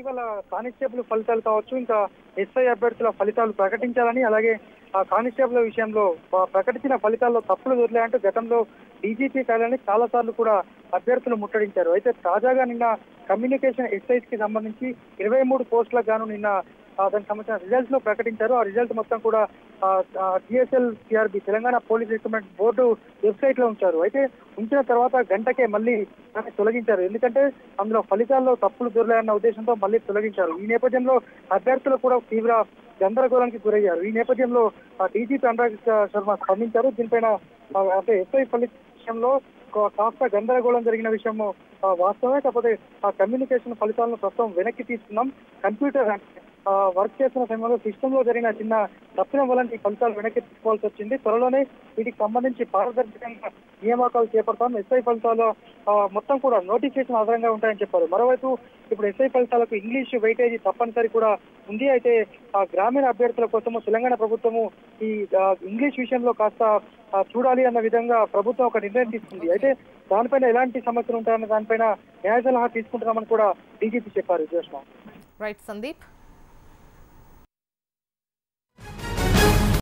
ఇటీవల కానిస్టేబుల్ ఫలితాలు కావచ్చు, ఇంకా ఎస్ఐ అభ్యర్థుల ఫలితాలు ప్రకటించాలని, అలాగే ఆ కానిస్టేబుల్ విషయంలో ప్రకటించిన ఫలితాల్లో తప్పులు దొరికాయంటూ గతంలో డీజీపీ కార్యాలయాన్ని చాలా సార్లు కూడా అభ్యర్థులు ముట్టడించారు. అయితే తాజాగా నిన్న కమ్యూనికేషన్ ఎస్ఐస్ కి సంబంధించి 23 పోస్టులకు గాను నిన్న దానికి సంబంధించిన రిజల్ట్స్ లో ప్రకటించారు. ఆ రిజల్ట్ మొత్తం కూడా TSL CRB Telangana police recruitment board website లో ఉంచారు. అయితే ఉంచిన తర్వాత గంటకే మళ్ళీ దాన్ని తొలగించారు. ఎందుకంటే అందులో ఫలితాల్లో తప్పులు దొరికాయన్న ఉద్దేశంతో మళ్ళీ తొలగించారు. ఈ నేపథ్యంలో అభ్యర్థులు కూడా తీవ్ర గందరగోళానికి గురయ్యారు. ఈ నేపథ్యంలో డీజీపీ అనురాగ్ శర్మ స్పందించారు. దీనిపైన అంటే ఎస్ఐ ఫలిత విషయంలో కాస్త గందరగోళం జరిగిన విషయం వాస్తవమే. కాకపోతే ఆ కమ్యూనికేషన్ ఫలితాలను ప్రస్తుతం వెనక్కి తీసుకున్నాం. కంప్యూటర్ వర్క్ చేస్తున్న సమయంలో సిస్టమ్ లో జరిగిన చిన్న తప్పిదం వల్ల ఈ ఫలితాలు వెనక్కి తీసుకోవాల్సి వచ్చింది. త్వరలోనే వీటికి సంబంధించి పారదర్శకంగా నియామకాలు చేపడతాం. ఎస్ఐ ఫలితాలు మొత్తం కూడా నోటిఫికేషన్ ఆధారంగా ఉంటాయని చెప్పారు. మరోవైపు ఇప్పుడు ఎస్ఐ ఫలితాలకు ఇంగ్లీష్ వెయిటేజీ తప్పనిసరి కూడా ఉంది. అయితే గ్రామీణ అభ్యర్థుల కోసము తెలంగాణ ప్రభుత్వము ఈ ఇంగ్లీష్ విషయంలో కాస్త చూడాలి అన్న విధంగా ప్రభుత్వం ఒక నిర్ణయం తీసుకుంది. అయితే దానిపైన ఎలాంటి సమస్యలు ఉంటాయన్న దానిపైన న్యాయ సలహా తీసుకుంటున్నామని కూడా డీజీపీ చెప్పారు. రైట్ సందీప్.